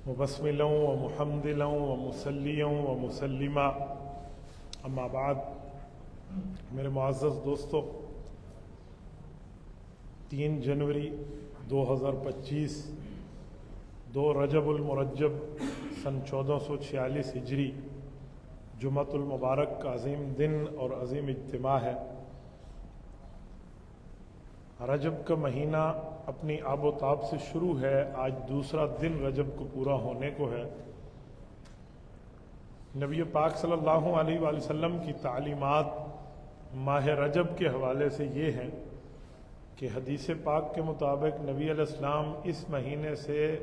مبسملا ومحمدلا ومصلیا ومسلما اما بعد، میرے معزز دوستو، 3 جنوری 2025 2 رجب المرجب سن 1446 ہجری جمعۃ المبارک کا عظیم دن اور عظیم اجتماع ہے۔ رجب کا مہینہ اپنی آب و تاب سے شروع ہے، آج دوسرا دن رجب کو پورا ہونے کو ہے۔ نبی پاک صلی اللہ علیہ وآلہ وسلم کی تعلیمات ماہ رجب کے حوالے سے یہ ہیں کہ حدیث پاک کے مطابق نبی علیہ السلام اس مہینے سے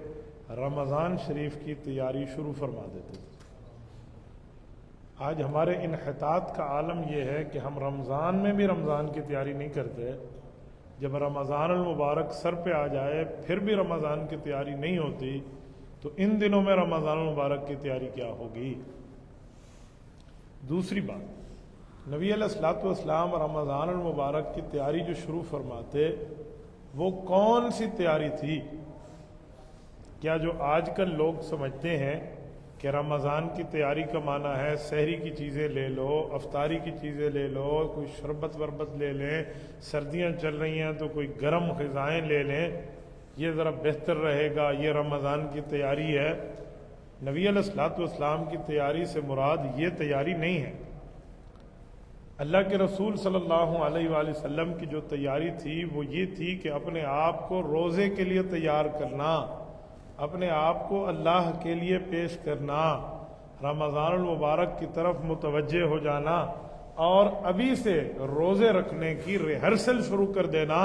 رمضان شریف کی تیاری شروع فرما دیتے تھے۔ آج ہمارے انحطاط کا عالم یہ ہے کہ ہم رمضان میں بھی رمضان کی تیاری نہیں کرتے، جب رمضان المبارک سر پہ آ جائے پھر بھی رمضان کی تیاری نہیں ہوتی، تو ان دنوں میں رمضان المبارک کی تیاری کیا ہوگی؟ دوسری بات، نبی علیہ الصلوۃ والسلام رمضان المبارک کی تیاری جو شروع فرماتے وہ کون سی تیاری تھی؟ کیا جو آج کل لوگ سمجھتے ہیں کہ رمضان کی تیاری کا معنی ہے سحری کی چیزیں لے لو، افطاری کی چیزیں لے لو، کوئی شربت وربت لے لیں، سردیاں چل رہی ہیں تو کوئی گرم غذائیں لے لیں، یہ ذرا بہتر رہے گا، یہ رمضان کی تیاری ہے؟ نبی علیہ الصلوۃ والسلام کی تیاری سے مراد یہ تیاری نہیں ہے۔ اللہ کے رسول صلی اللہ علیہ وآلہ وسلم کی جو تیاری تھی وہ یہ تھی کہ اپنے آپ کو روزے کے لیے تیار کرنا، اپنے آپ کو اللہ کے لیے پیش کرنا، رمضان المبارک کی طرف متوجہ ہو جانا اور ابھی سے روزے رکھنے کی ریہرسل شروع کر دینا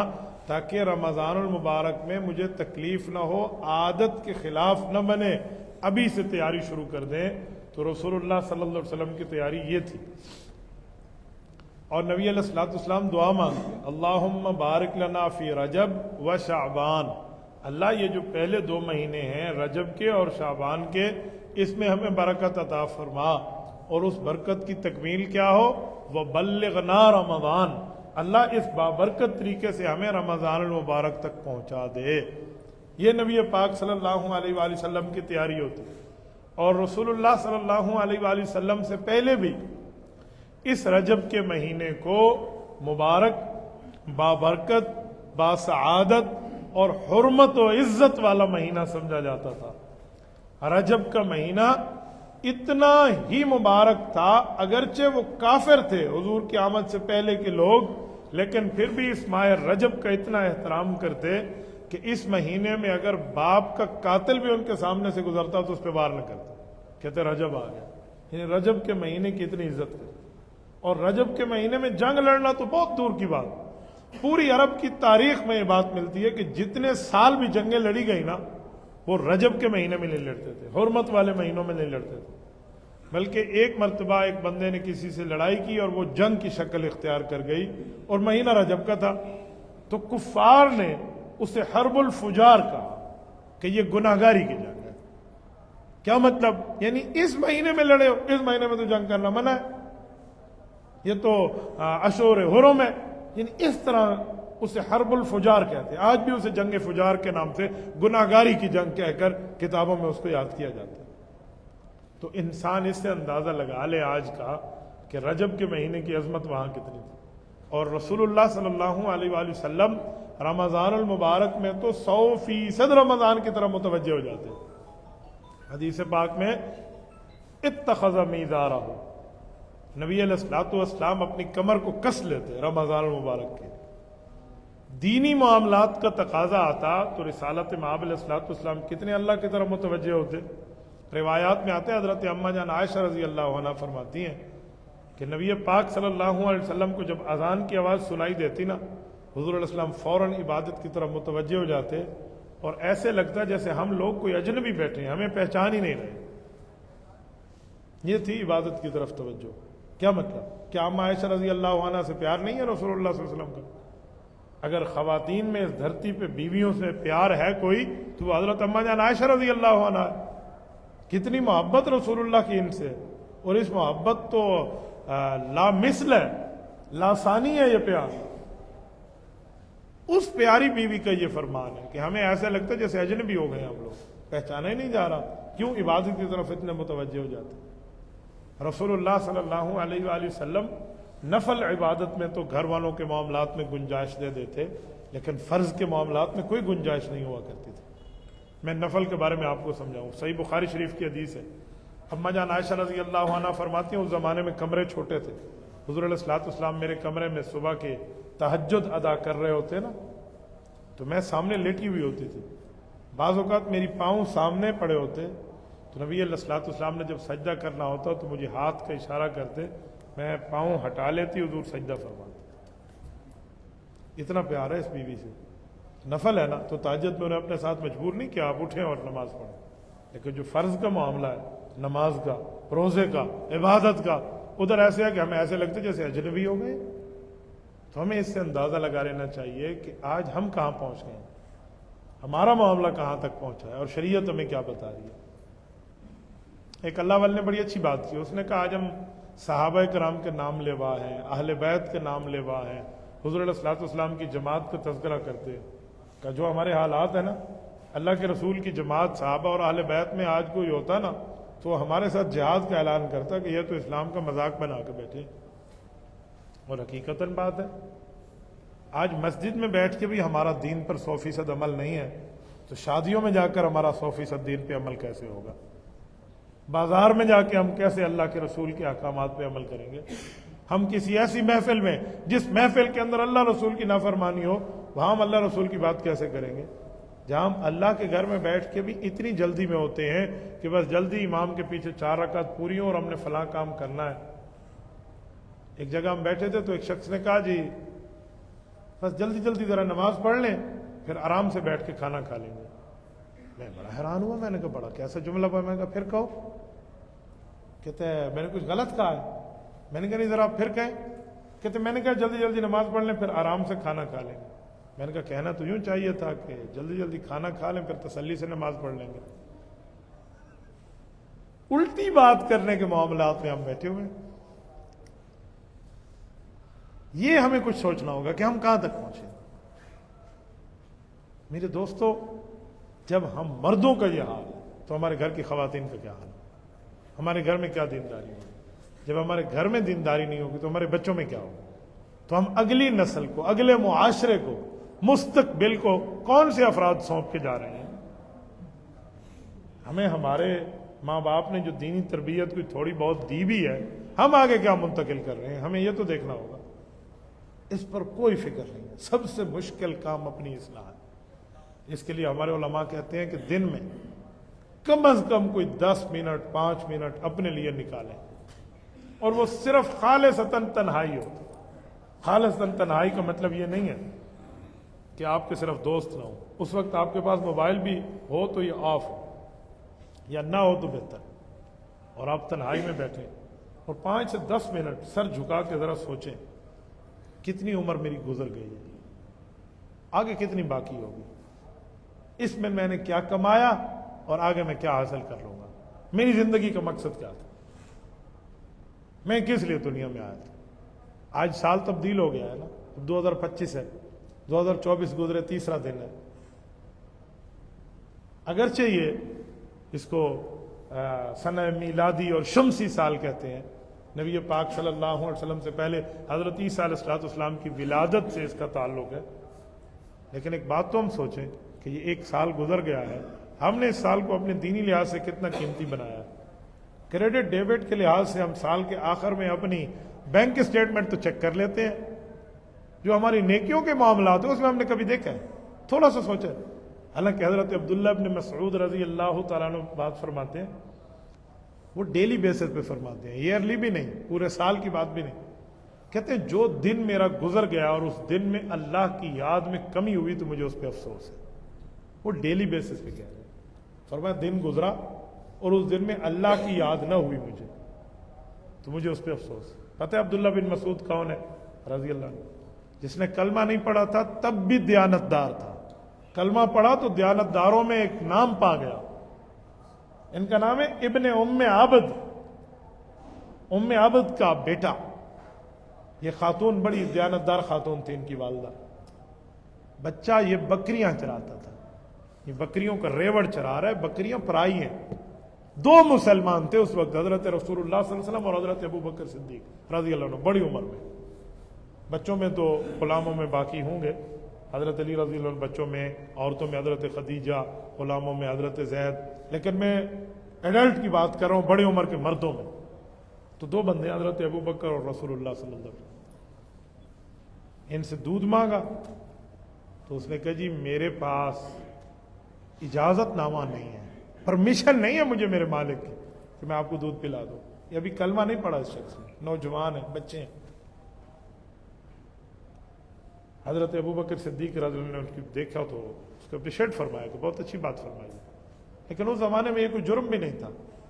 تاکہ رمضان المبارک میں مجھے تکلیف نہ ہو، عادت کے خلاف نہ بنے، ابھی سے تیاری شروع کر دیں۔ تو رسول اللہ صلی اللہ علیہ وسلم کی تیاری یہ تھی۔ اور نبی علیہ الصلوۃ والسلام دعا مانگتے، اللہم بارک لنا فی رجب و شعبان، اللہ یہ جو پہلے 2 مہینے ہیں رجب کے اور شعبان کے، اس میں ہمیں برکت عطا فرما، اور اس برکت کی تکمیل کیا ہو؟ وَبَلِّغْنَا رمضان، اللہ اس بابرکت طریقے سے ہمیں رمضان المبارک تک پہنچا دے۔ یہ نبی پاک صلی اللہ علیہ وآلہ وسلم کی تیاری ہوتی ہے۔ اور رسول اللہ صلی اللہ علیہ وآلہ وسلم سے پہلے بھی اس رجب کے مہینے کو مبارک، بابرکت، باسعادت اور حرمت و عزت والا مہینہ سمجھا جاتا تھا۔ رجب کا مہینہ اتنا ہی مبارک تھا، اگرچہ وہ کافر تھے حضور کی آمد سے پہلے کے لوگ، لیکن پھر بھی اس ماہ رجب کا اتنا احترام کرتے کہ اس مہینے میں اگر باپ کا قاتل بھی ان کے سامنے سے گزرتا تو اس پہ وار نہ کرتے، کہتے رجب آ گیا۔ یعنی رجب کے مہینے کی اتنی عزت کرتے۔ اور رجب کے مہینے میں جنگ لڑنا تو بہت دور کی بات، پوری عرب کی تاریخ میں یہ بات ملتی ہے کہ جتنے سال بھی جنگیں لڑی گئی نا، وہ رجب کے مہینے میں نہیں لڑتے تھے، حرمت والے مہینوں میں نہیں لڑتے تھے، بلکہ ایک مرتبہ ایک بندے نے کسی سے لڑائی کی اور وہ جنگ کی شکل اختیار کر گئی اور مہینہ رجب کا تھا، تو کفار نے اسے حرب الفجار کہا کہ یہ گناہگاری کی جنگ ہے۔ کیا مطلب؟ یعنی اس مہینے میں لڑے ہو، اس مہینے میں تو جنگ کرنا منع ہے، یہ تو اشہر حرم ہے۔ یعنی اس طرح اسے حرب الفجار کہتے ہیں، آج بھی اسے جنگ فجار کے نام سے، گناہگاری کی جنگ کہہ کر کتابوں میں اس کو یاد کیا جاتا ہے۔ تو انسان اس سے اندازہ لگا لے آج کا کہ رجب کے مہینے کی عظمت وہاں کتنی تھی۔ اور رسول اللہ صلی اللہ علیہ وآلہ وسلم رمضان المبارک میں تو 100% رمضان کی طرف متوجہ ہو جاتے ہیں۔ حدیث پاک میں اتخذ میزارہ، نبی علیہ الصلوۃ والسلام اپنی کمر کو کس لیتے رمضان المبارک کے۔ دینی معاملات کا تقاضا آتا تو رسالت مآب علیہ الصلوۃ والسلام کتنے اللہ کی طرف متوجہ ہوتے۔ روایات میں آتے ہیں، حضرت اماں جان عائشہ رضی اللہ عنہا فرماتی ہیں کہ نبی پاک صلی اللہ علیہ وسلم کو جب اذان کی آواز سنائی دیتی نا، حضور علیہ السلام فوراً عبادت کی طرف متوجہ ہو جاتے، اور ایسے لگتا جیسے ہم لوگ کوئی اجنبی بیٹھے ہیں، ہمیں پہچان ہی نہیں رہے۔ یہ تھی عبادت کی طرف توجہ۔ کیا مطلب؟ کیا اماں عائشہ رضی اللہ عنہ سے پیار نہیں ہے رسول اللہ صلی اللہ علیہ وسلم کا؟ اگر خواتین میں اس دھرتی پہ بیویوں سے پیار ہے کوئی تو حضرت اماں جان عائشہ رضی اللہ عنہ ہے۔ کتنی محبت رسول اللہ کی ان سے، اور اس محبت تو لا مثل ہے، لا ثانی ہے یہ پیار۔ اس پیاری بیوی کا یہ فرمان ہے کہ ہمیں ایسا لگتا ہے جیسے اجنبی ہو گئے ہم لوگ، پہچانا ہی نہیں جا رہا، کیوں عبادت کی طرف اتنے متوجہ ہو جاتے؟ رسول اللہ صلی اللہ علیہ وآلہ وسلم نفل عبادت میں تو گھر والوں کے معاملات میں گنجائش دے دیتے، لیکن فرض کے معاملات میں کوئی گنجائش نہیں ہوا کرتی تھی۔ میں نفل کے بارے میں آپ کو سمجھاؤں، صحیح بخاری شریف کی حدیث ہے، اماں جان عائشہ رضی اللہ عنہ فرماتی ہیں اس زمانے میں کمرے چھوٹے تھے، حضور علیہ الصلوۃ والسلام میرے کمرے میں صبح کے تہجد ادا کر رہے ہوتے نا، تو میں سامنے لیٹی ہوئی ہوتی تھی، بعض اوقات میری پاؤں سامنے پڑے ہوتے، تو نبی علیہ الصلوۃ والسلام نے جب سجدہ کرنا ہوتا تو مجھے ہاتھ کا اشارہ کرتے، میں پاؤں ہٹا لیتی، حضور سجدہ فرماتے۔ اتنا پیار ہے اس بیوی سے، نفل ہے نا تو تہجد میں انہیں اپنے ساتھ مجبور نہیں کیا آپ اٹھیں اور نماز پڑھیں، لیکن جو فرض کا معاملہ ہے، نماز کا، روزے کا، عبادت کا، ادھر ایسے ہے کہ ہمیں ایسے لگتے جیسے اجنبی ہو گئے۔ تو ہمیں اس سے اندازہ لگا لینا چاہیے کہ آج ہم کہاں پہنچ گئے ہیں، ہمارا معاملہ کہاں تک پہنچا ہے اور شریعت ہمیں کیا بتا رہی ہے۔ ایک اللہ والے نے بڑی اچھی بات کی، اس نے کہا آج ہم صحابہ کرام کے نام لیوا ہیں، اہل بیت کے نام لیوا ہیں، حضور علیہ الصلوۃ والسلام کی جماعت کا تذکرہ کرتے ہیں، کہ جو ہمارے حالات ہیں نا، اللہ کے رسول کی جماعت صحابہ اور اہل بیت میں آج کوئی ہوتا نا تو ہمارے ساتھ جہاد کا اعلان کرتا کہ یہ تو اسلام کا مذاق بنا کے بیٹھے، اور حقیقتاً بات ہے آج مسجد میں بیٹھ کے بھی ہمارا دین پر 100% عمل نہیں ہے، تو شادیوں میں جا کر ہمارا 100% دین پہ عمل کیسے ہوگا؟ بازار میں جا کے ہم کیسے اللہ کے رسول کے احکامات پہ عمل کریں گے؟ ہم کسی ایسی محفل میں جس محفل کے اندر اللہ رسول کی نافرمانی ہو وہاں ہم اللہ رسول کی بات کیسے کریں گے؟ جہاں ہم اللہ کے گھر میں بیٹھ کے بھی اتنی جلدی میں ہوتے ہیں کہ بس جلدی امام کے پیچھے 4 رکعت پوری ہوں اور ہم نے فلاں کام کرنا ہے۔ ایک جگہ ہم بیٹھے تھے تو ایک شخص نے کہا جی بس جلدی جلدی ذرا نماز پڑھ لیں پھر آرام سے بیٹھ کے کھانا کھا لیں گے۔ میں بڑا حیران ہوا، میں نے کہا بڑا کیسا جملہ پڑھا؟ میں نے کہا پھر کہو۔ کہتے ہیں میں نے کچھ غلط کہا ہے؟ میں نے کہا نہیں ذرا آپ پھر کہیں۔ کہتے میں نے کہا جلدی جلدی نماز پڑھ لیں پھر آرام سے کھانا کھا لیں گے۔ میں نے کہا کہنا تو یوں چاہیے تھا کہ جلدی جلدی کھانا کھا لیں پھر تسلی سے نماز پڑھ لیں گے۔ الٹی بات کرنے کے معاملات میں ہم بیٹھے ہوئے ہیں۔ یہ ہمیں کچھ سوچنا ہوگا کہ ہم کہاں تک پہنچے۔ میرے دوستو، جب ہم مردوں کا یہ حال ہے تو ہمارے گھر کی خواتین کا کیا حال ہے؟ ہمارے گھر میں کیا دینداری ہوگی؟ جب ہمارے گھر میں دینداری نہیں ہوگی تو ہمارے بچوں میں کیا ہوگا؟ تو ہم اگلی نسل کو، اگلے معاشرے کو، مستقبل کو کون سے افراد سونپ کے جا رہے ہیں؟ ہمیں ہمارے ماں باپ نے جو دینی تربیت کوئی تھوڑی بہت دی بھی ہے، ہم آگے کیا منتقل کر رہے ہیں، ہمیں یہ تو دیکھنا ہوگا۔ اس پر کوئی فکر نہیں ہے۔ سب سے مشکل کام اپنی اصلاح ہے۔ اس کے لیے ہمارے علماء کہتے ہیں کہ دن میں کم از کم کوئی 10 منٹ 5 منٹ اپنے لیے نکالیں، اور وہ صرف خالصتاً تنہائی ہو۔ خالصتاً تنہائی کا مطلب یہ نہیں ہے کہ آپ کے صرف دوست نہ ہو، اس وقت آپ کے پاس موبائل بھی ہو تو یہ آف ہو، یا نہ ہو تو بہتر، اور آپ تنہائی میں بیٹھیں اور 5 سے 10 منٹ سر جھکا کے ذرا سوچیں کتنی عمر میری گزر گئی ہے، آگے کتنی باقی ہوگی، اس میں میں نے کیا کمایا اور آگے میں کیا حاصل کر لوں گا، میری زندگی کا مقصد کیا تھا، میں کس لیے دنیا میں آیا تھا۔ آج سال تبدیل ہو گیا ہے نا، 2025 ہے، 2024 گزرے 3را دن ہے۔ اگرچہ یہ اس کو سنہ میلادی اور شمسی سال کہتے ہیں، نبی پاک صلی اللہ علیہ وسلم سے پہلے حضرت عیسیٰ علیہ السلام کی ولادت سے اس کا تعلق ہے، لیکن ایک بات تو ہم سوچیں کہ یہ 1 سال گزر گیا ہے، ہم نے اس سال کو اپنے دینی لحاظ سے کتنا قیمتی بنایا ہے۔ کریڈٹ ڈیبٹ کے لحاظ سے ہم سال کے آخر میں اپنی بینک اسٹیٹمنٹ تو چیک کر لیتے ہیں، جو ہماری نیکیوں کے معاملات ہیں اس میں ہم نے کبھی دیکھا ہے؟ تھوڑا سا سوچا ہے؟ حالانکہ حضرت عبداللہ ابن مسعود رضی اللہ تعالیٰ عنہ بات فرماتے ہیں، وہ ڈیلی بیسس پہ فرماتے ہیں، ایئرلی بھی نہیں، پورے سال کی بات بھی نہیں، کہتے ہیں جو دن میرا گزر گیا اور اس دن میں اللہ کی یاد میں کمی ہوئی تو مجھے اس پہ افسوس ہے۔ وہ ڈیلی بیسس پہ کہہ رہے ہیں، فرمایا دن گزرا اور اس دن میں اللہ کی یاد نہ ہوئی مجھے تو مجھے اس پہ افسوس ہے۔ پتہ ہے عبداللہ بن مسعود کون ہے رضی اللہ عنہ؟ جس نے کلمہ نہیں پڑھا تھا تب بھی دیانتدار تھا، کلمہ پڑھا تو دیانتداروں میں ایک نام پا گیا۔ ان کا نام ہے ابن ام عبد، ام عبد کا بیٹا۔ یہ خاتون بڑی دیانتدار خاتون تھی، ان کی والدہ۔ بچہ یہ بکریاں چراتا تھا، یہ بکریوں کا ریوڑ چرا رہا ہے، بکریاں پرائی ہیں۔ دو مسلمان تھے اس وقت، حضرت رسول اللہ صلی اللہ علیہ وسلم اور حضرت ابو بکر صدیق رضی اللہ عنہ، بڑی عمر میں۔ بچوں میں تو غلاموں میں باقی ہوں گے، حضرت علی رضی اللہ عنہ بچوں میں، عورتوں میں حضرت خدیجہ، غلاموں میں حضرت زید، لیکن میں ایڈلٹ کی بات کر رہا ہوں، بڑی عمر کے مردوں میں۔ تو دو بندے حضرت ابو بکر اور رسول اللہ صلی اللہ علیہ وسلم، ان سے دودھ مانگا تو اس نے کہا جی میرے پاس اجازت نامہ نہیں ہے، پرمیشن نہیں ہے مجھے میرے مالک کی کہ میں آپ کو دودھ پلا دوں۔ یہ ابھی کلمہ نہیں پڑھا اس شخص نے، نوجوان ہیں، بچے ہیں۔ حضرت ابو بکر صدیق رضی اللہ عنہ نے ان کی دیکھا تو اس کو اپریشیٹ فرمایا کہ بہت اچھی بات فرمائی، لیکن اس زمانے میں یہ کوئی جرم بھی نہیں تھا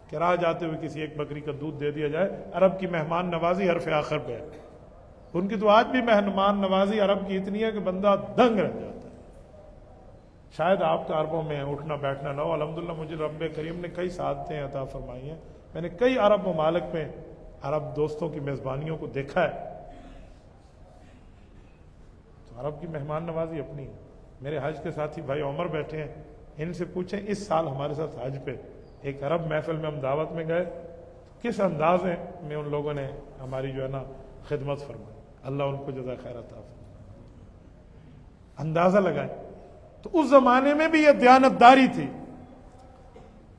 کہ راہ جاتے ہوئے کسی ایک بکری کا دودھ دے دیا جائے۔ عرب کی مہمان نوازی حرف آخر پہ ہے، ان کی تو آج بھی مہمان نوازی عرب کی اتنی ہے کہ بندہ دنگ رہ جاتا ہے۔ شاید آپ کا عربوں میں اٹھنا بیٹھنا نہ ہو، الحمدللہ مجھے رب کریم نے کئی سعادتیں عطا فرمائی ہیں، میں نے کئی عرب ممالک میں عرب دوستوں کی میزبانیوں کو دیکھا ہے، تو عرب کی مہمان نوازی اپنی ہے۔ میرے حج کے ساتھی بھائی عمر بیٹھے ہیں، ان سے پوچھیں اس سال ہمارے ساتھ حج پہ ایک عرب محفل میں ہم دعوت میں گئے، کس انداز میں ان لوگوں نے ہماری جو ہے نا خدمت فرمائی، اللہ ان کو جزائے خیر عطا فرمائے۔ اندازہ لگائیں تو اس زمانے میں بھی یہ دیانتداری تھی۔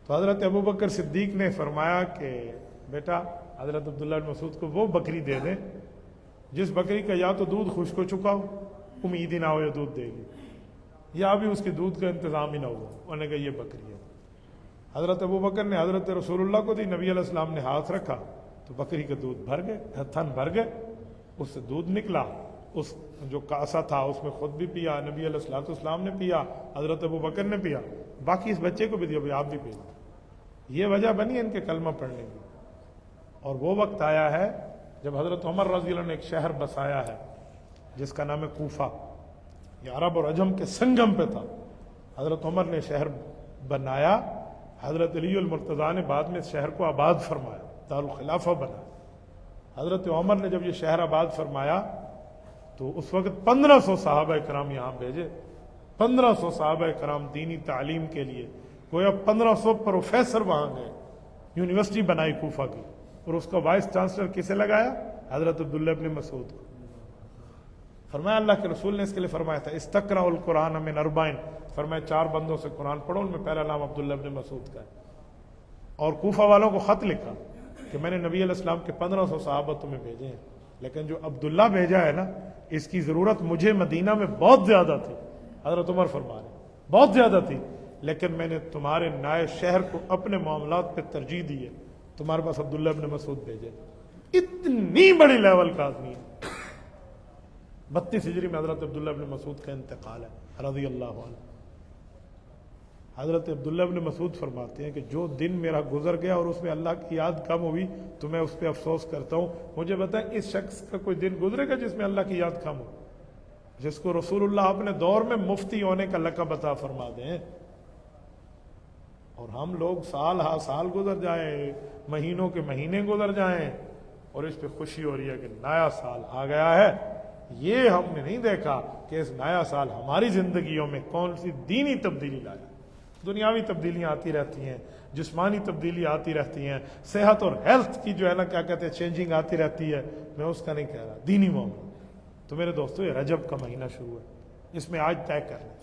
تو حضرت ابو بکر صدیق نے فرمایا کہ بیٹا حضرت عبداللہ بن مسعود کو وہ بکری دے دیں جس بکری کا یا تو دودھ خشک ہو چکا ہو، امید ہی نہ ہو یہ دودھ دے گی، یا بھی اس کے دودھ کا انتظام ہی نہ ہوا۔ انہوں نے کہا یہ بکری ہے۔ حضرت ابو بکر نے حضرت رسول اللہ کو دی، نبی علیہ السلام نے ہاتھ رکھا تو بکری کا دودھ بھر گئے، تھن بھر گئے، اس سے دودھ نکلا، اس جو کاسا تھا اس میں خود بھی پیا، نبی علیہ السلام نے پیا، حضرت ابو بکر نے پیا، باقی اس بچے کو بھی دیا، بھائی آپ بھی پیا۔ یہ وجہ بنی ان کے کلمہ پڑھنے کی۔ اور وہ وقت آیا ہے جب حضرت عمر رضی اللہ عنہ نے ایک شہر بسایا ہے جس کا نام ہے کوفہ، یہ عرب اور عجم کے سنگم پہ تھا۔ حضرت عمر نے شہر بنایا، حضرت علی المرتضیٰ نے بعد میں اس شہر کو آباد فرمایا، دارالخلافہ بنا۔ حضرت عمر نے جب یہ شہر آباد فرمایا تو اس وقت 1500 صحابہ کرام یہاں بھیجے، 1500 صحابہ کرام دینی تعلیم کے لیے، گویا 1500 پروفیسر وہاں گئے، یونیورسٹی بنائی کوفہ کی، اور اس کا وائس چانسلر کسے لگایا؟ حضرت عبداللہ ابن مسعود کو۔ فرمایا اللہ کے رسول نے اس کے لیے فرمایا تھا استقرأ القرآن من اربعین، فرمایا 4 بندوں سے قرآن پڑھو، ان میں پہلا نام عبداللہ ابن مسعود کا ہے۔ اور کوفہ والوں کو خط لکھا کہ میں نے نبی علیہ السلام کے 1500 صحابہ تمہیں بھیجے ہیں، لیکن جو عبداللہ بھیجا ہے نا اس کی ضرورت مجھے مدینہ میں بہت زیادہ تھی۔ حضرت عمر فرما رہے بہت زیادہ تھی، لیکن میں نے تمہارے نئے شہر کو اپنے معاملات پہ ترجیح دی ہے، تمہارے پاس عبداللہ ابن مسعود بھیجے۔ اتنی بڑی لیول کا آدمی ہے۔ 32 ہجری میں حضرت عبداللہ ابن مسعود کا انتقال ہے رضی اللہ عنہ۔ حضرت عبداللہ ابن مسعود فرماتے ہیں کہ جو دن میرا گزر گیا اور اس میں اللہ کی یاد کم ہوئی تو میں اس پہ افسوس کرتا ہوں۔ مجھے بتائیں اس شخص کا کوئی دن گزرے گا جس میں اللہ کی یاد کم ہو، جس کو رسول اللہ اپنے دور میں مفتی ہونے کا لقب عطا فرما دیں، اور ہم لوگ سال ہا سال گزر جائیں، مہینوں کے مہینے گزر جائیں، اور اس پہ خوشی ہو رہی ہے کہ نیا سال آ گیا ہے۔ یہ ہم نے نہیں دیکھا کہ اس نیا سال ہماری زندگیوں میں کون سی دینی تبدیلی لایا۔ دنیاوی تبدیلیاں آتی رہتی ہیں، جسمانی تبدیلی آتی رہتی ہیں، صحت اور ہیلتھ کی جو ہے نا کیا کہتے ہیں چینجنگ آتی رہتی ہے، میں اس کا نہیں کہہ رہا، دینی معاملہ۔ تو میرے دوستو یہ رجب کا مہینہ شروع ہے، اس میں آج طے کر لیں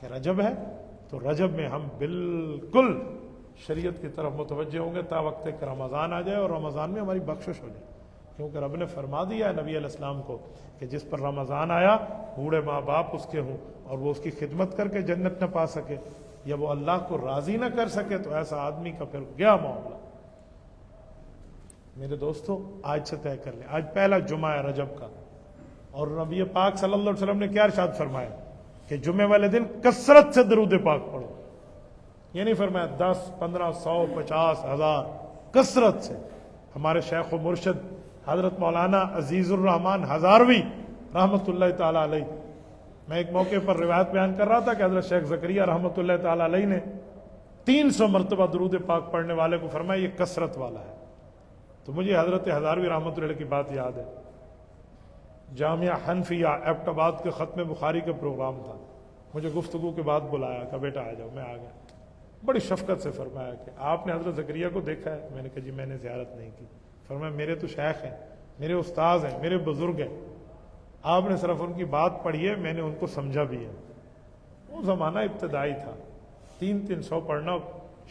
کہ رجب ہے، تو رجب میں ہم بالکل شریعت کی طرف متوجہ ہوں گے تا وقت کہ رمضان آ جائے اور رمضان میں ہماری بخشش ہو جائے، کیونکہ رب نے فرما دیا ہے نبی علیہ السلام کو کہ جس پر رمضان آیا بوڑھے ماں باپ اس کے ہوں اور وہ اس کی خدمت کر کے جنت نہ پا سکے یا وہ اللہ کو راضی نہ کر سکے تو ایسا آدمی کا پھر گیا معاملہ۔ میرے دوستو آج سے طے کر لیں، آج پہلا جمعہ ہے رجب کا، اور نبی پاک صلی اللہ علیہ وسلم نے کیا ارشاد فرمایا کہ جمعے والے دن کثرت سے درود پاک پڑھو۔ یہ نہیں فرمایا 10 15 100 50 1000، کثرت سے۔ ہمارے شیخ و مرشد حضرت مولانا عزیز الرحمان ہزاروی رحمۃ اللہ تعالی علیہ، میں ایک موقع پر روایت بیان کر رہا تھا کہ حضرت شیخ زکریا رحمۃ اللہ تعالی علیہ نے 300 مرتبہ درود پاک پڑھنے والے کو فرمایا یہ کثرت والا ہے۔ تو مجھے حضرت ہزاروی رحمۃ اللہ علیہ کی بات یاد ہے، جامعہ حنفیہ ایبٹ آباد کے ختم بخاری کا پروگرام تھا، مجھے گفتگو کے بعد بلایا کہ بیٹا آ جاؤ، میں آ گیا. بڑی شفقت سے فرمایا کہ آپ نے حضرت زکریا کو دیکھا ہے؟ میں نے کہا جی میں نے زیارت نہیں کی. فرمایا میرے تو شیخ ہیں، میرے استاذ ہیں، میرے بزرگ ہیں، آپ نے صرف ان کی بات پڑھی ہے، میں نے ان کو سمجھا بھی ہے. وہ زمانہ ابتدائی تھا، 300 پڑھنا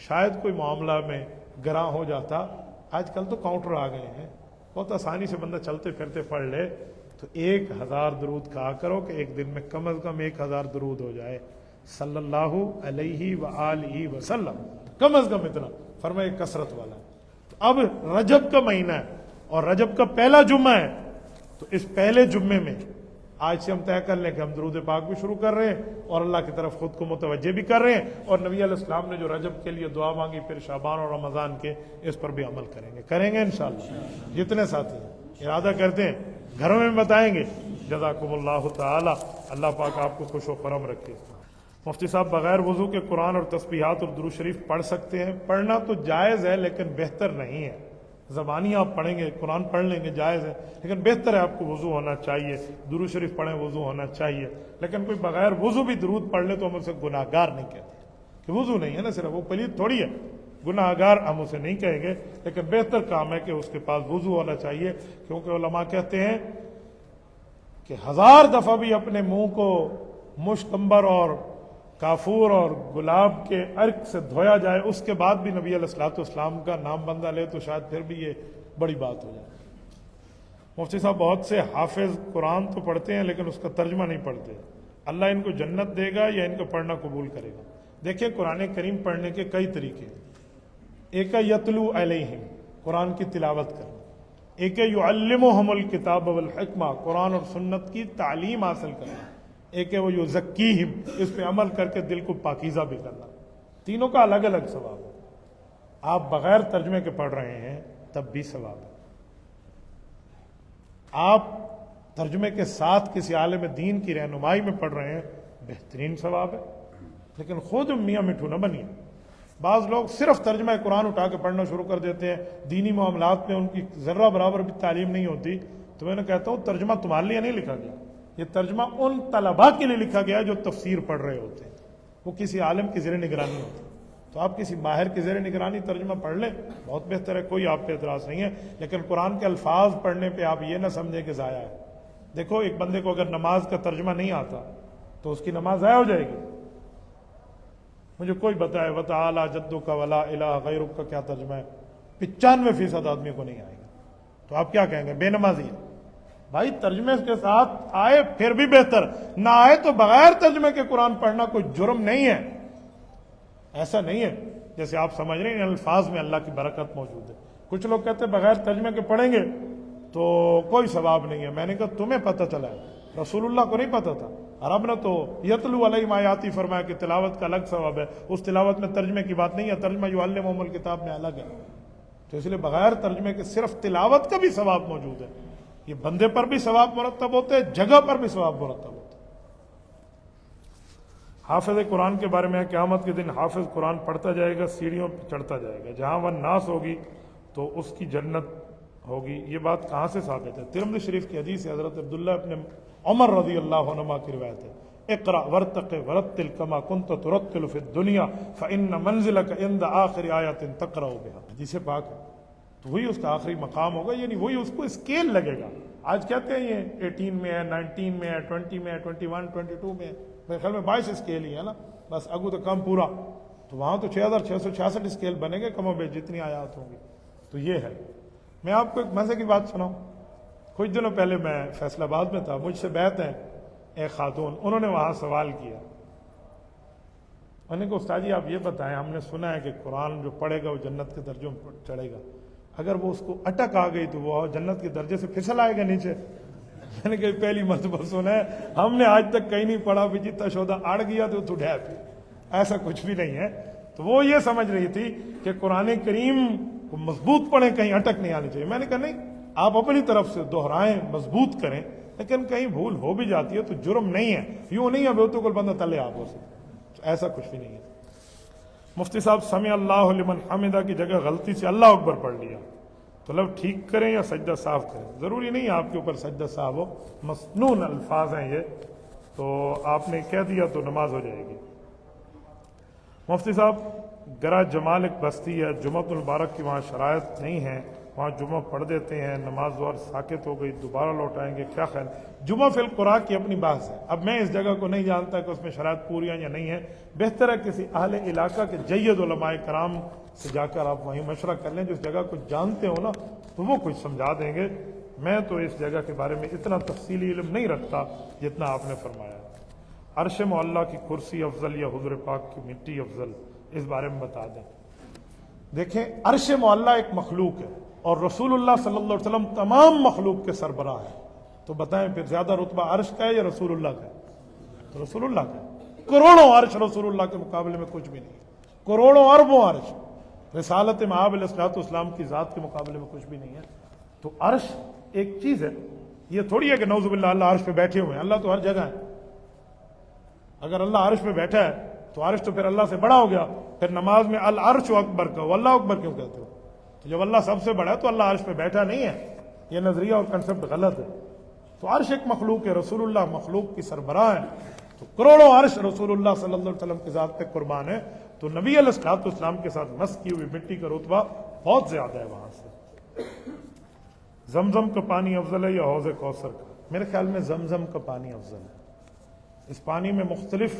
شاید کوئی معاملہ میں گراں ہو جاتا. آج کل تو کاؤنٹر آ گئے ہیں، بہت آسانی سے بندہ چلتے پھرتے پڑھ لے. تو 1000 درود کہا کرو کہ ایک دن میں کم از کم 1000 درود ہو جائے صلی اللہ علیہ وآلہ وسلم، کم از کم اتنا. فرمائے کثرت والا. تو اب رجب کا مہینہ ہے اور رجب کا پہلا جمعہ ہے، تو اس پہلے جمعے میں آج سے ہم طے کر لیں کہ ہم درود پاک بھی شروع کر رہے ہیں اور اللہ کی طرف خود کو متوجہ بھی کر رہے ہیں، اور نبی علیہ السلام نے جو رجب کے لیے دعا مانگی پھر شعبان اور رمضان کے، اس پر بھی عمل کریں گے انشاءاللہ. جتنے ساتھی ہیں ارادہ کرتے ہیں گھروں میں بتائیں گے. جزاکم اللہ تعالی، اللہ پاک آپ کو خوش و خرم رکھے. مفتی صاحب بغیر وضو کے قرآن اور تسبیحات اور درود شریف پڑھ سکتے ہیں؟ پڑھنا تو جائز ہے لیکن بہتر نہیں ہے. زبانی آپ پڑھیں گے، قرآن پڑھ لیں گے، جائز ہے، لیکن بہتر ہے آپ کو وضو ہونا چاہیے. درود شریف پڑھیں، وضو ہونا چاہیے. لیکن کوئی بغیر وضو بھی درود پڑھ لے تو ہم اسے گناہ گار نہیں کہتے کہ وضو نہیں ہے نا، صرف وہ پلید تھوڑی ہے. گناہ گار ہم اسے نہیں کہیں گے، لیکن بہتر کام ہے کہ اس کے پاس وضو ہونا چاہیے. کیونکہ علماء کہتے ہیں کہ 1000 دفعہ بھی اپنے منہ کو مشک عنبر اور کافور اور گلاب کے عرق سے دھویا جائے، اس کے بعد بھی نبی علیہ الصلوۃ والسلام کا نام بندہ لے تو شاید پھر بھی یہ بڑی بات ہو جائے. مفتی صاحب بہت سے حافظ قرآن تو پڑھتے ہیں لیکن اس کا ترجمہ نہیں پڑھتے، اللہ ان کو جنت دے گا یا ان کا پڑھنا قبول کرے گا؟ دیکھیں قرآن کریم پڑھنے کے کئی طریقے ہیں. ایک ہے یتلو علیہم، قرآن کی تلاوت کرنا. ایک ہے یعلمہم الکتاب والحکمہ، قرآن اور سنت کی تعلیم حاصل کرنا. ایک ہے وہ یزکیہم، اس پہ عمل کر کے دل کو پاکیزہ بھی کرنا. تینوں کا الگ الگ ثواب ہے. آپ بغیر ترجمے کے پڑھ رہے ہیں تب بھی ثواب ہے. آپ ترجمے کے ساتھ کسی عالم دین کی رہنمائی میں پڑھ رہے ہیں، بہترین ثواب ہے. لیکن خود میاں مٹھو نہ بنیے. بعض لوگ صرف ترجمہ قرآن اٹھا کے پڑھنا شروع کر دیتے ہیں، دینی معاملات میں ان کی ذرہ برابر بھی تعلیم نہیں ہوتی. تو میں نے کہتا ہوں ترجمہ تمہارے لیے نہیں لکھا گیا، یہ ترجمہ ان طلباء کے لیے لکھا گیا جو تفسیر پڑھ رہے ہوتے ہیں، وہ کسی عالم کی زیر نگرانی ہوتی. تو آپ کسی ماہر کی زیر نگرانی ترجمہ پڑھ لیں، بہت بہتر ہے، کوئی آپ پہ اعتراض نہیں ہے. لیکن قرآن کے الفاظ پڑھنے پہ آپ یہ نہ سمجھیں کہ ضائع ہے. دیکھو ایک بندے کو اگر نماز کا ترجمہ نہیں آتا تو اس کی نماز ضائع ہو جائے گی. مجھے کوئی بتائے وتعالی جدک ولا الہ غیرک کا کیا ترجمہ ہے؟ 95% آدمی کو نہیں آئے گا. تو آپ کیا کہیں گے؟ بے نمازی ہے. بھائی ترجمے کے ساتھ آئے پھر بھی بہتر، نہ آئے تو بغیر ترجمے کے قرآن پڑھنا کوئی جرم نہیں ہے. ایسا نہیں ہے جیسے آپ سمجھ رہے ہیں، ان الفاظ میں اللہ کی برکت موجود ہے. کچھ لوگ کہتے ہیں بغیر ترجمے کے پڑھیں گے تو کوئی ثواب نہیں ہے. میں نے کہا تمہیں پتہ چلا ہے، رسول اللہ کو نہیں پتہ تھا. عرب نے تو یتلو علیہم آیاتی فرمایا کہ تلاوت کا الگ ثواب ہے، اس تلاوت میں ترجمے کی بات نہیں ہے. ترجمہ یعلمہم الکتاب میں الگ ہے. تو اس لیے بغیر ترجمے کے صرف تلاوت کا بھی ثواب موجود ہے. یہ بندے پر بھی ثواب مرتب ہوتے ہیں، جگہ پر بھی ثواب مرتب ہوتے ہیں. حافظ قرآن کے بارے میں قیامت کے دن حافظ قرآن پڑھتا جائے گا، سیڑھیوں پہ چڑھتا جائے گا، جہاں وہ ناس ہوگی تو اس کی جنت ہوگی. یہ بات کہاں سے ثابت ہے؟ ترمذی شریف کی حدیث ہے، حضرت عبداللہ ابن عمر رضی اللہ عنہما کی روایت ہے. اقرأ ورتق ورتل كما كنت ترتل في الدنيا فإن منزلك عند آخر آیۃ تقرأ بها. حدیث پاک ہے. تو وہی اس کا آخری مقام ہوگا، یعنی وہی اس کو اسکیل لگے گا. آج کہتے ہیں یہ 18 میں ہے، 19 میں ہے، 20 میں ہے، 21 22 میں ہے. میرے خیال میں 22 اسکیل ہی ہے نا، بس اگو تو کم پورا. تو وہاں تو 6666 اسکیل بنے گے کم و بیش جتنی آیات ہوں گی. تو یہ ہے. میں آپ کو ایک مزے کی بات سناؤں. کچھ دنوں پہلے میں فیصل آباد میں تھا، مجھ سے بیعت ہیں ایک خاتون، انہوں نے وہاں سوال کیا. انہوں نے کہا استاد جی آپ یہ بتائیں، ہم نے سنا ہے کہ قرآن جو پڑھے گا وہ جنت کے درجوں پر چڑھے گا، اگر وہ اس کو اٹک آ گئی تو وہ جنت کے درجے سے پھسل آئے گا نیچے؟ میں نے کہا پہلی مرتبہ سنا ہے، ہم نے آج تک کہیں نہیں پڑھا بھی جتنا شودہ اڑ گیا تو ڈھیپ. ایسا کچھ بھی نہیں ہے. تو وہ یہ سمجھ رہی تھی کہ قرآن کریم کو مضبوط پڑھیں، کہیں اٹک نہیں آنی چاہیے. میں نے کہا نہیں، آپ اپنی طرف سے دہرائیں، مضبوط کریں، لیکن کہیں بھول ہو بھی جاتی ہے تو جرم نہیں ہے. یوں نہیں ہے بہتوں کو بندہ تلے آپ ہو سکے، ایسا کچھ بھی نہیں ہے. مفتی صاحب سمع اللہ لمن حمدہ کی جگہ غلطی سے اللہ اکبر پڑھ لیا تو لب ٹھیک کریں یا سجدہ صاف کریں؟ ضروری نہیں ہے آپ کے اوپر سجدہ صاف ہو، مسنون الفاظ ہیں یہ. تو آپ نے کہہ دیا تو نماز ہو جائے گی۔ مفتی صاحب، گرا جمال ایک بستی ہے، جمعۃ المبارک کی وہاں شرائط نہیں ہے، وہاں جمعہ پڑھ دیتے ہیں، نماز ظہر ساکت ہو گئی، دوبارہ لوٹائیں گے، کیا خیال؟ جمعہ فی القرآن کی اپنی بحث ہے، اب میں اس جگہ کو نہیں جانتا کہ اس میں شرائط پوری ہیں یا نہیں ہیں، بہتر ہے کسی اہل علاقہ کے جید علماء کرام سے جا کر آپ وہیں مشورہ کر لیں، جو اس جگہ کو جانتے ہو نا تو وہ کچھ سمجھا دیں گے۔ میں تو اس جگہ کے بارے میں اتنا تفصیلی علم نہیں رکھتا جتنا آپ نے فرمایا۔ عرش معلیٰ کی کرسی افضل یا حضور پاک کی مٹی افضل، اس بارے میں بتا دیں۔ دیکھیں، عرش معلیٰ ایک مخلوق ہے اور رسول اللہ صلی اللہ علیہ وسلم تمام مخلوق کے سربراہ ہیں، تو بتائیں پھر زیادہ رتبہ عرش کا ہے یا رسول اللہ کا ہے؟ تو رسول اللہ کا ہے۔ کروڑوں عرش رسول اللہ کے مقابلے میں کچھ بھی نہیں، کروڑوں اربوں عرش رسالت مآب علیہ الصلوۃ والسلام کی ذات کے مقابلے میں کچھ بھی نہیں ہے۔ تو عرش ایک چیز ہے، یہ تھوڑی ہے کہ نعوذ باللہ اللہ عرش پہ بیٹھے ہوئے ہیں، اللہ تو ہر جگہ ہے۔ اگر اللہ عرش پہ بیٹھا ہے تو عرش تو پھر اللہ سے بڑا ہو گیا، پھر نماز میں العرش اکبر کہو، اللہ اکبر کیوں کہتے ہو؟ تو جب اللہ سب سے بڑا ہے تو اللہ عرش پہ بیٹھا نہیں ہے، یہ نظریہ اور کنسپٹ غلط ہے۔ تو عرش ایک مخلوق ہے، رسول اللہ مخلوق کی سربراہ ہے، تو کروڑوں عرش رسول اللہ صلی اللہ علیہ وسلم کی ذات پہ قربان ہے، تو نبی علیہ الصلوۃ والسلام کے ساتھ مس کی ہوئی مٹی کا رتبہ بہت زیادہ ہے وہاں سے۔ زمزم کا پانی افضل ہے یا حوض کوثر کا؟ میرے خیال میں زمزم کا پانی افضل ہے۔ اس پانی میں مختلف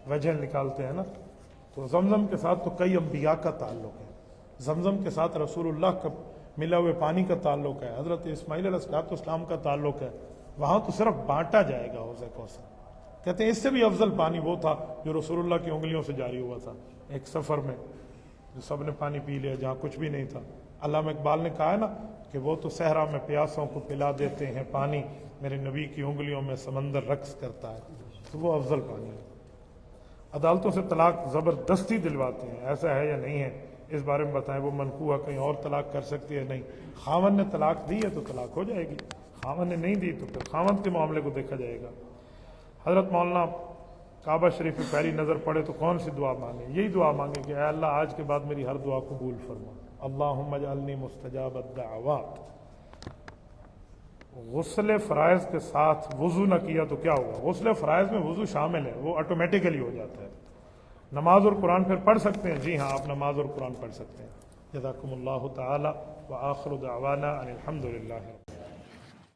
وجہ نکالتے ہیں نا، تو زمزم کے ساتھ تو کئی انبیاء کا تعلق ہے، زمزم کے ساتھ رسول اللہ کا ملا ہوئے پانی کا تعلق ہے، حضرت اسماعیل علیہ السلام کا تعلق ہے، وہاں تو صرف بانٹا جائے گا حوض کوثر۔ کہتے ہیں اس سے بھی افضل پانی وہ تھا جو رسول اللہ کی انگلیوں سے جاری ہوا تھا ایک سفر میں، جو سب نے پانی پی لیا جہاں کچھ بھی نہیں تھا۔ علامہ اقبال نے کہا ہے نا کہ وہ تو صحرا میں پیاسوں کو پلا دیتے ہیں پانی، میرے نبی کی انگلیوں میں سمندر رقص کرتا ہے، تو وہ افضل پانی ہے۔ عدالتوں سے طلاق زبردستی دلواتے ہیں، ایسا ہے یا نہیں ہے؟ اس بارے میں بتائیں۔ وہ منقوہ کہیں اور طلاق کر سکتی ہے؟ نہیں، خاوند نے طلاق دی ہے تو طلاق ہو جائے گی، خاوند نے نہیں دی تو پھر خاوند کے معاملے کو دیکھا جائے گا۔ حضرت مولانا کعبہ شریف میں پہلی نظر پڑے تو کون سی دعا مانگیں؟ یہی دعا مانگیں کہ اے اللہ آج کے بعد میری ہر دعا قبول فرما، اللہم اجعلنی مستجاب الدعوات۔ غسل فرائض کے ساتھ وضو نہ کیا تو کیا ہوگا؟ غسل فرائض میں وضو شامل ہے، وہ آٹومیٹیکلی ہو جاتا ہے۔ نماز اور قرآن پھر پڑھ سکتے ہیں؟ جی ہاں، آپ نماز اور قرآن پڑھ سکتے ہیں۔ جزاکم اللہ تعالی وآخر دعوانا ان الحمد للہ۔